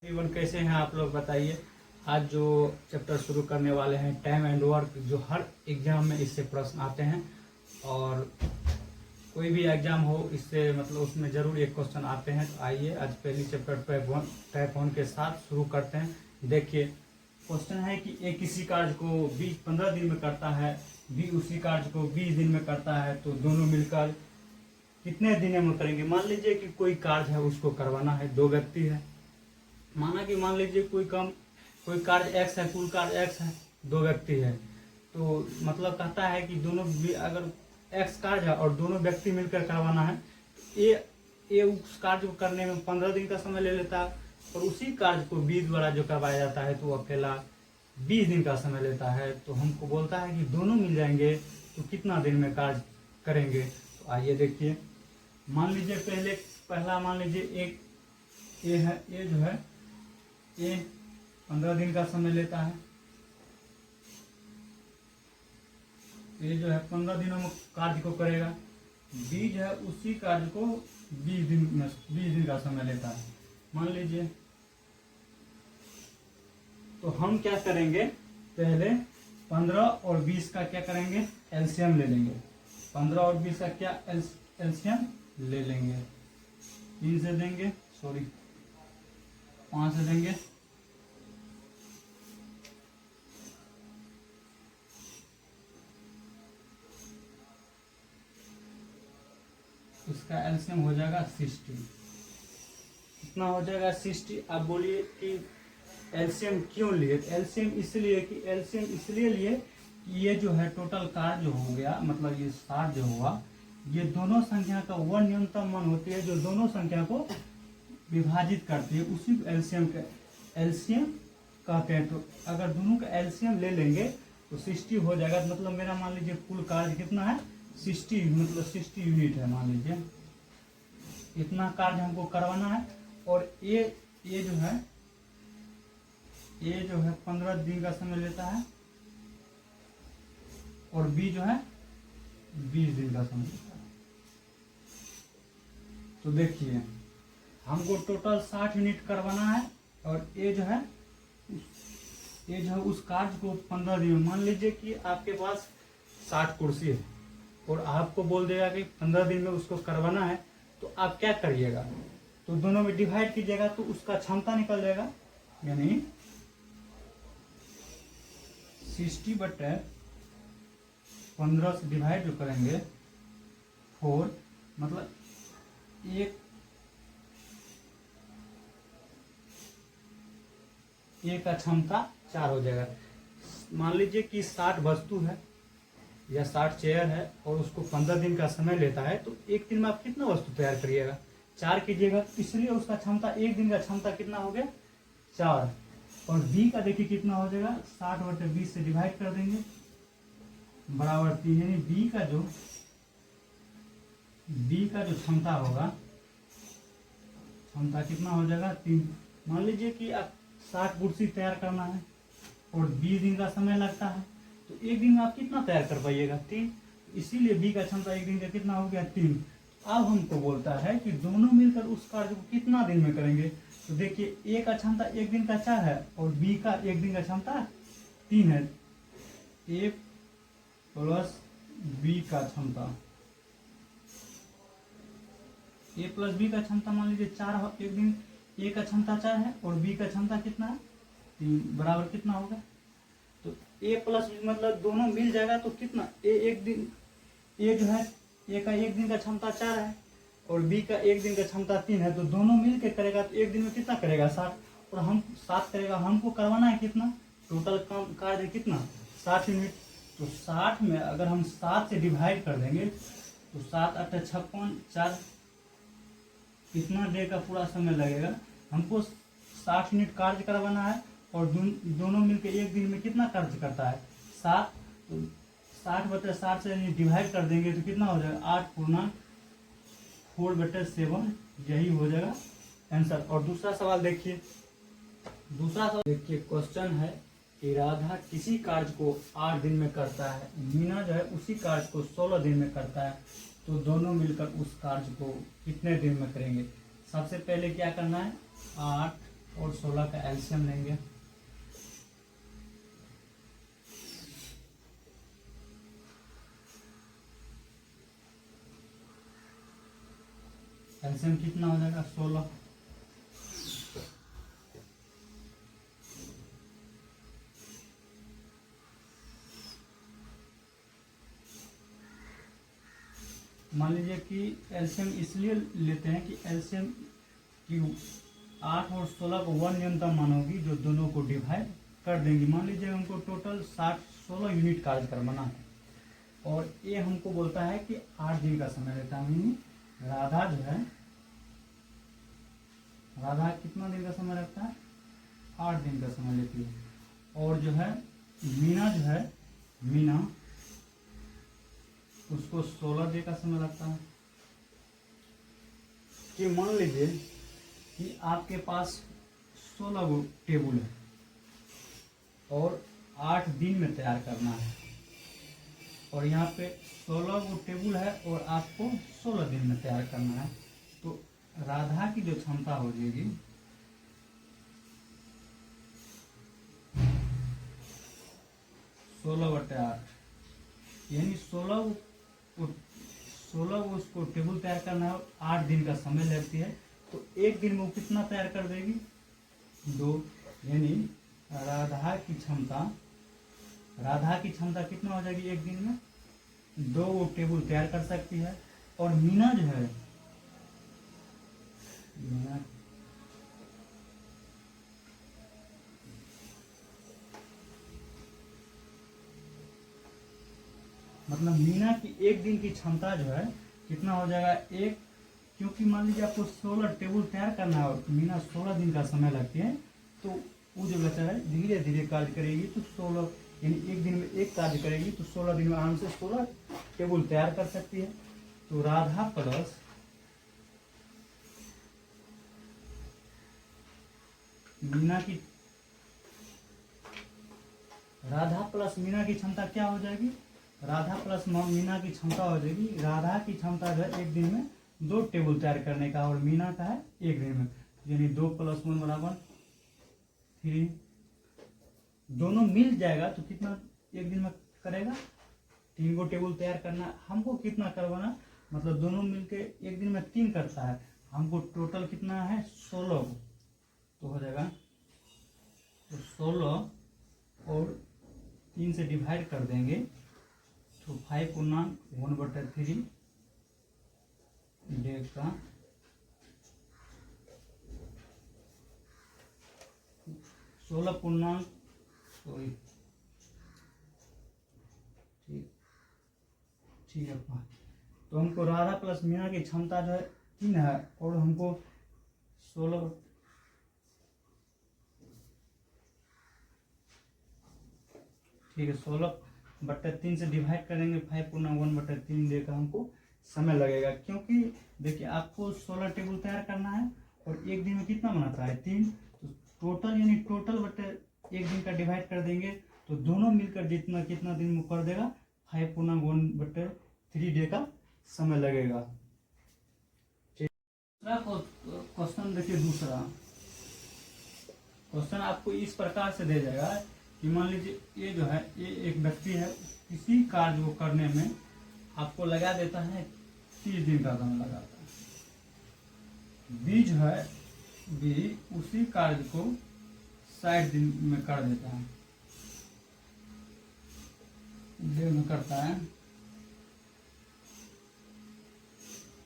Everyone, कैसे हैं आप लोग बताइए। आज जो चैप्टर शुरू करने वाले हैं टाइम एंड वर्क, जो हर एग्जाम में इससे प्रश्न आते हैं और कोई भी एग्जाम हो इससे मतलब उसमें जरूर एक क्वेश्चन आते हैं। तो आइए आज पहली चैप्टर टाइप 1 के साथ शुरू करते हैं। देखिए क्वेश्चन है कि ए किसी कार्य को 15 दिन में करता है, बी उसी कार्य को 20 दिन में करता है, तो दोनों मिलकर कितने दिनों में करेंगे। मान लीजिए कि कोई कार्य है उसको करवाना है, दो व्यक्ति है। मान लीजिए कोई कार्य एक्स है, कुल कार्य एक्स है, दो व्यक्ति है। तो मतलब कहता है कि दोनों अगर एक्स कार्य है और दोनों व्यक्ति मिलकर करवाना है, ये उस कार्य को करने में 15 दिन का समय ले लेता है और उसी कार्य को 20 द्वारा जो करवाया जाता है तो वो अकेला 20 दिन का समय लेता है। तो हमको बोलता है कि दोनों मिल जाएंगे तो कितना दिन में कार्य करेंगे। तो आइए देखिए, मान लीजिए पहला मान लीजिए एक ए है, ये जो है ये 15 दिन का समय लेता है। ये जो है 15 दिनों में कार्य को करेगा। बी जो है उसी कार्य को 20 दिन का समय लेता है मान लीजिए। तो हम क्या करेंगे, पहले 15 और 20 का क्या करेंगे, एलसीएम ले लेंगे। 15 और 20 का क्या एलसीएम ले लेंगे। 3 से देंगे, 5 से देंगे, इसका एलसीएम हो जाएगा 60। कितना हो जाएगा, 60। आप बोलिए कि एलसीएम क्यों लिए। एलसीएम इसलिए लिए कि ये जो है टोटल कार्य जो हो गया, मतलब ये 60 जो हुआ, ये दोनों संख्या का वह न्यूनतम मान होती है जो दोनों संख्या को विभाजित करती है, उसी एलसीएम कहते हैं। तो अगर दोनों का एलसीएम ले लेंगे तो 60 हो जाएगा। मतलब मेरा मान लीजिए कुल कार्य कितना है, 60, मतलब 60 यूनिट है। मान लीजिए इतना कार्य हमको करवाना है और ये जो है 15 दिन का समय लेता है और बी जो है 20 दिन का समय लेता है। तो देखिए हमको टोटल 60 यूनिट करवाना है और ये जो है उस कार्य को 15 दिन में। मान लीजिए कि आपके पास 60 कुर्सी है और आपको बोल देगा कि 15 दिन में उसको करवाना है, तो आप क्या करिएगा, तो दोनों में डिवाइड कीजिएगा तो उसका क्षमता निकल जाएगा। यानी 60/15 से डिवाइड जो करेंगे 4, मतलब एक का क्षमता 4 हो जाएगा। मान लीजिए कि 60 वस्तु है या 60 चेयर है और उसको 15 दिन का समय लेता है, तो एक दिन में आप कितना वस्तु तैयार करिएगा, 4 कीजिएगा। इसलिए उसका क्षमता, एक दिन का क्षमता कितना हो गया, 4। और बी का देखिए कितना हो जाएगा, 60/20 से डिवाइड कर देंगे बराबर 3। यानी बी का जो क्षमता होगा, क्षमता कितना हो जाएगा, 3। मान लीजिए कि आप 60 कुर्सी तैयार करना है और 20 दिन का समय लगता है, तो एक दिन में आप कितना तैयार कर पाइएगा, 3। इसीलिए बी का क्षमता एक दिन का कितना हो गया, 3। अब हमको बोलता है कि दोनों मिलकर उस कार्य को कितना दिन में करेंगे। तो देखिए ए का क्षमता एक दिन का 4 है और बी का एक दिन का क्षमता 3 है। ए प्लस बी का क्षमता, ए प्लस बी का क्षमता मान लीजिए 4 एक दिन। ए का क्षमता 4 है और बी का क्षमता कितना है, 3, बराबर कितना होगा, तो ए प्लस बी मतलब दोनों मिल जाएगा तो कितना, ए जो है ए का एक दिन का क्षमता 4 है और बी का एक दिन का क्षमता 3 है। तो दोनों मिल के करेगा तो एक दिन में कितना करेगा, 60। और हम 7 करेगा, हमको करवाना है कितना, टोटल काम कार्य कितना, 60 यूनिट। तो 60 में अगर हम 7 से डिवाइड कर देंगे तो 7 8 56 4, कितना देर का पूरा समय लगेगा। हमको 60 यूनिट कार्य करवाना है और दोनों मिलकर एक दिन में कितना कार्य करता है, 7। तो 60/60 से डिवाइड कर देंगे तो कितना हो जाएगा, 8×4/7, यही हो जाएगा आंसर। और दूसरा सवाल देखिए, क्वेश्चन है कि राधा किसी कार्य को 8 दिन में करता है, मीना जो है उसी कार्य को 16 दिन में करता है, तो दोनों मिलकर उस कार्य को कितने दिन में करेंगे। सबसे पहले क्या करना है, 8 और 16 का एलसीएम लेंगे। एलसीएम कितना हो जाएगा 16। मान लीजिए कि एलसीएम इसलिए लेते हैं कि एलसीएम की 8 और 16 को 1 न्यूनतम मान होगी जो दोनों को डिवाइड कर देंगी। मान लीजिए हमको टोटल 16 यूनिट कार्य करवाना है और ये हमको बोलता है कि 8 दिन का समय लेता है। राधा जो है, राधा कितना दिन का समय लगता है? 8 दिन का समय लेती है। और जो है मीना जो है, मीना उसको 16 दिन का समय लगता है। कि मान लीजिए कि आपके पास 16 गो टेबल है और 8 दिन में तैयार करना है, और यहाँ पे 16 गो टेबल है और आपको 16 दिन में तैयार करना है। तो राधा की जो क्षमता हो जाएगी 16/8, यानी 16 उसको टेबल तैयार करना है और 8 दिन का समय लगती है। तो एक दिन में वो कितना तैयार कर देगी? 2। यानी राधा की क्षमता कितना हो जाएगी एक दिन में? 2 वो टेबल तैयार कर सकती है। और मीना जो है, मीना मतलब मीना की एक दिन की क्षमता जो है कितना हो जाएगा? 1। क्योंकि मान लीजिए आपको 16 टेबल तैयार करना है और मीना 16 दिन का समय लगती है, तो वो जो बच्चा है धीरे धीरे कार्य करेगी। तो 16 यानी एक दिन में एक कार्य करेगी तो 16 दिन में आराम से 16 टेबल तैयार कर सकती है। तो राधा प्लस मीना की क्षमता क्या हो जाएगी? राधा प्लस मीना की क्षमता हो जाएगी, राधा की क्षमता जो है एक दिन में 2 टेबल तैयार करने का और मीना का है एक दिन में, यानी 2 + 1 = 3। दोनों मिल जाएगा तो कितना एक दिन में करेगा? 3 गो टेबल तैयार करना। हमको कितना करवाना? मतलब दोनों मिलके एक दिन में 3 करता है, हमको टोटल कितना है? 16 गो। तो हो जाएगा तो 16 और 3 से डिवाइड कर देंगे तो 5/1/3 डे का 16 ठीक है। तो हमको राधा प्लस मीना की क्षमता जो है 3 है और हमको 16 ठीक है 16/3 से डिवाइड करेंगे 5/1/3 डे का हमको समय लगेगा। क्योंकि देखिए आपको 16 टेबल तैयार करना है और एक दिन में कितना बनाता है? 3। तो टोटल यानी टोटल बटे एक दिन का डिवाइड कर देंगे तो दोनों मिलकर जितना कितना दिन में कर देगा 5/1/3 डे का समय लगेगा। क्वेश्चन देखिए, दूसरा क्वेश्चन आपको इस प्रकार से दे जाएगा कि मान लीजिए ये जो है ये एक व्यक्ति है, किसी कार्य को करने में आपको लगा देता है 30 दिन का समय लगाता है। बी जो है, बी उसी कार्य को 60 दिन में कर देता है, डे में करता है।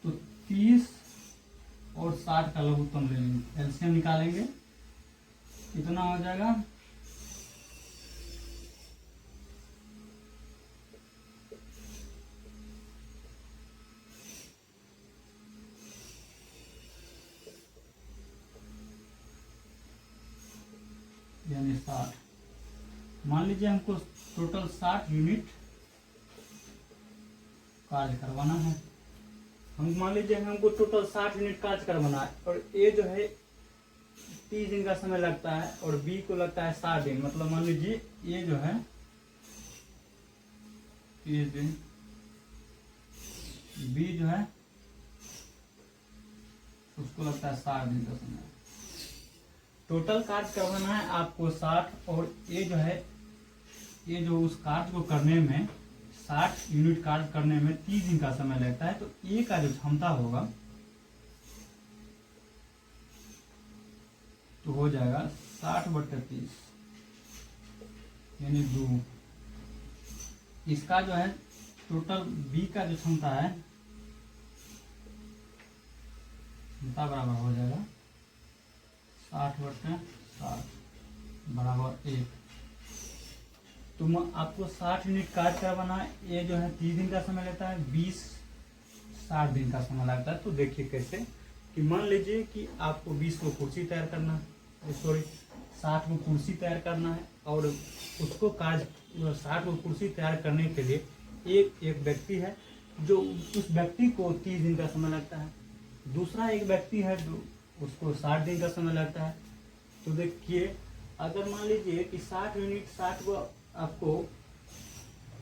तो 30 और 60 का लघुत्तम ले लेंगे, एलसीएम निकालेंगे, कितना हो जाएगा? यानी 60। मान लीजिए हमको टोटल 60 यूनिट कार्य करवाना है। हम मान लीजिए हमको टोटल 60 यूनिट कार्य करवाना है और ए जो है 30 दिन का समय लगता है और बी को लगता है 60 दिन। मतलब मान लीजिए ये जो है 30 दिन, बी जो है उसको लगता है 60 दिन का समय। टोटल कार्य करवाना है आपको 60, और ये जो है, ये जो उस कार्य को करने में 60 यूनिट कार्य करने में 30 दिन का समय लगता है। तो ए का जो क्षमता होगा तो हो जाएगा 60/30 यानी 2। इसका जो है टोटल बी का जो क्षमता है, क्षमता बराबर हो जाएगा 60/60 बराबर 1। तो आपको 60 यूनिट कार्य करवाना है। ये जो है 30 दिन का समय लेता है, 20 60 दिन का समय लगता है। तो देखिए कैसे कि मान लीजिए कि आपको 20 को कुर्सी तैयार करना है, सॉरी 60 को कुर्सी तैयार करना है, और उसको कार्य 60 को कुर्सी तैयार करने के लिए एक व्यक्ति है जो उस व्यक्ति को 30 दिन का समय लगता है, दूसरा एक व्यक्ति है जो उसको 60 दिन का समय लगता है। तो देखिए अगर मान लीजिए कि 60 यूनिट 60 को आपको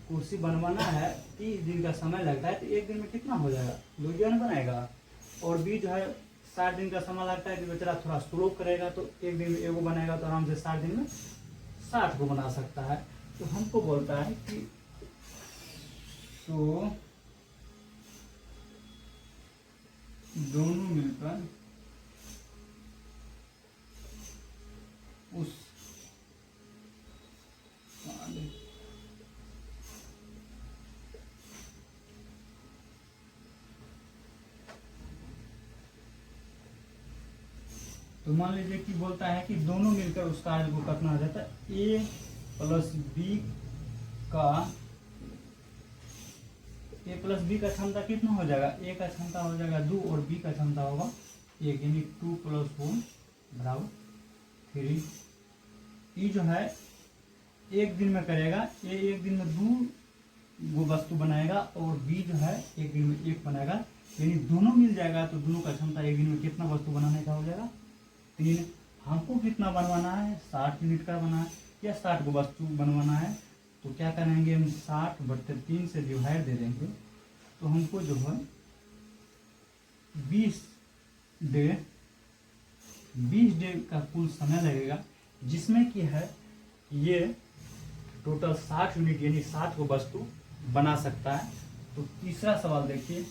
कुर्सी बनवाना है, 30 दिन का समय लगता है, तो एक दिन में कितना हो जाएगा, 2 जन बनाएगा। और भी जो है 60 दिन का समय लगता है कि बेचारा थोड़ा स्लो करेगा, तो एक दिन में एगो बनाएगा, तो आराम से 60 दिन में 60 को बना सकता है। तो हमको बोलता है कि तो दोनों मिलकर उस तो मान लीजिए कि बोलता है कि दोनों मिलकर उस कार्य को करना हो जाता है। ए प्लस बी का क्षमता कितना हो जाएगा, ए का क्षमता हो जाएगा 2 और बी का क्षमता होगा 1, यानी 2 + 4 बराबर 3। ये जो है एक दिन में करेगा, ये एक दिन में 2 वो वस्तु बनाएगा, और बी जो है एक दिन में 1 बनाएगा, यानी दोनों मिल जाएगा। तो दोनों का क्षमता एक दिन में कितना वस्तु बनाने का हो जाएगा, 3। हमको कितना बनवाना है, 60 यूनिट का बनाना है या 60 को वस्तु बनवाना है। तो क्या करेंगे हम, 60/3 से डिवाइड दे देंगे, तो हमको जो है 20 डे का कुल समय लगेगा, जिसमें कि है ये टोटल 60 यूनिट यानी 60 को वस्तु बना सकता है। तो तीसरा सवाल देखिए,